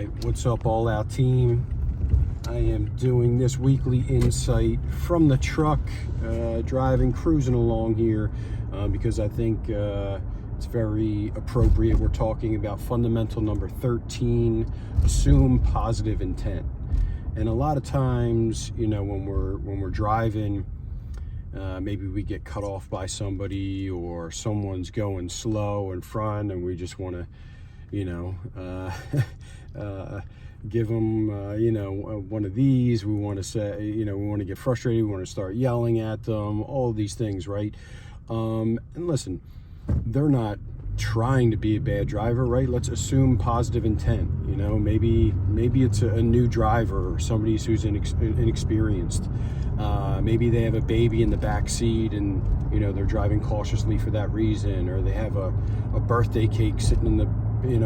Alright, what's up all out team? I am doing this weekly insight from the truck, cruising along here because I think it's very appropriate. We're talking about fundamental number 13, assume positive intent. And a lot of times, you know, when we're driving, maybe we get cut off by somebody or someone's going slow in front and we just want to, you know, give them, you know, one of these. We want to say, you know, we want to get frustrated. We want to start yelling at them, all of these things, right? And listen, they're not trying to be a bad driver, right? Let's assume positive intent. You know, maybe it's a new driver or somebody who's inexperienced. Maybe they have a baby in the back seat and, you know, they're driving cautiously for that reason, or they have a birthday cake sitting in the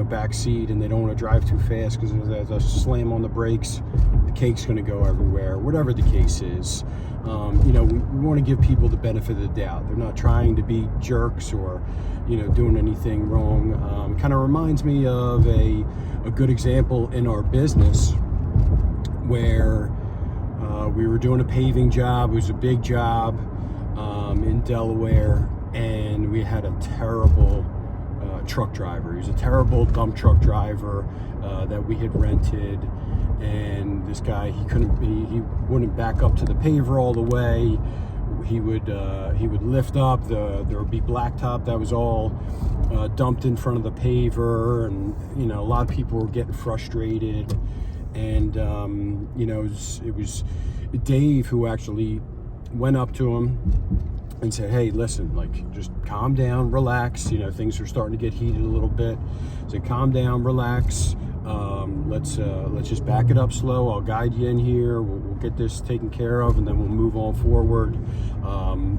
back seat and they don't want to drive too fast because as a slam on the brakes, the cake's going to go everywhere. Whatever the case is, you know, we want to give people the benefit of the doubt. They're not trying to be jerks or, you know, doing anything wrong. Kind of reminds me of a good example in our business where we were doing a paving job. It was a big job in Delaware, and we had a terrible truck driver. He was a terrible dump truck driver that we had rented, and this guy, he wouldn't back up to the paver all the way. He would lift up, there would be blacktop that was all dumped in front of the paver, and you know, a lot of people were getting frustrated. And you know, it was Dave who actually went up to him and said, hey, listen, like, just calm down, relax. You know, things are starting to get heated a little bit. So calm down, relax. Let's just back it up slow. I'll guide you in here. We'll get this taken care of, and then we'll move on forward.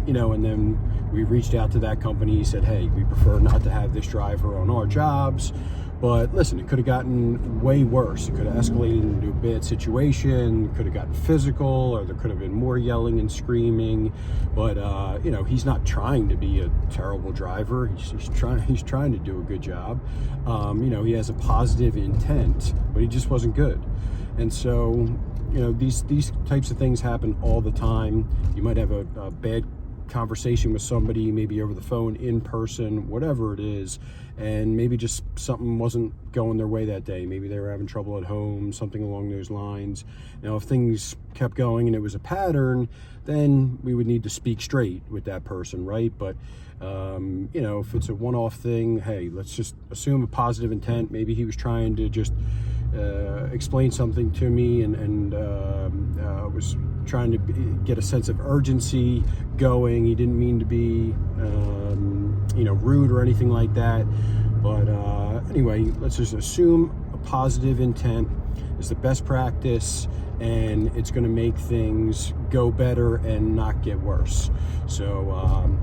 You know, and then we reached out to that company. He said, hey, we prefer not to have this driver on our jobs. But listen, it could have gotten way worse. It could have escalated into a bad situation, could have gotten physical, or there could have been more yelling and screaming. But you know, he's not trying to be a terrible driver. He's trying to do a good job. You know, he has a positive intent, but he just wasn't good. And so, you know, these types of things happen all the time. You might have a bad conversation with somebody, maybe over the phone, in person, whatever it is, and maybe just something wasn't going their way that day. Maybe they were having trouble at home, something along those lines. Now, if things kept going and it was a pattern, then we would need to speak straight with that person, right? But you know, if it's a one-off thing, hey, let's just assume a positive intent. Maybe he was trying to just explain something to me and was trying to get a sense of urgency going. He didn't mean to be you know, rude or anything like that. But anyway, let's just assume a positive intent is the best practice, and it's going to make things go better and not get worse. So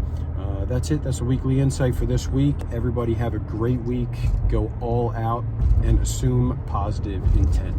that's it. That's a weekly insight for this week. Everybody have a great week. Go all out and assume positive intent.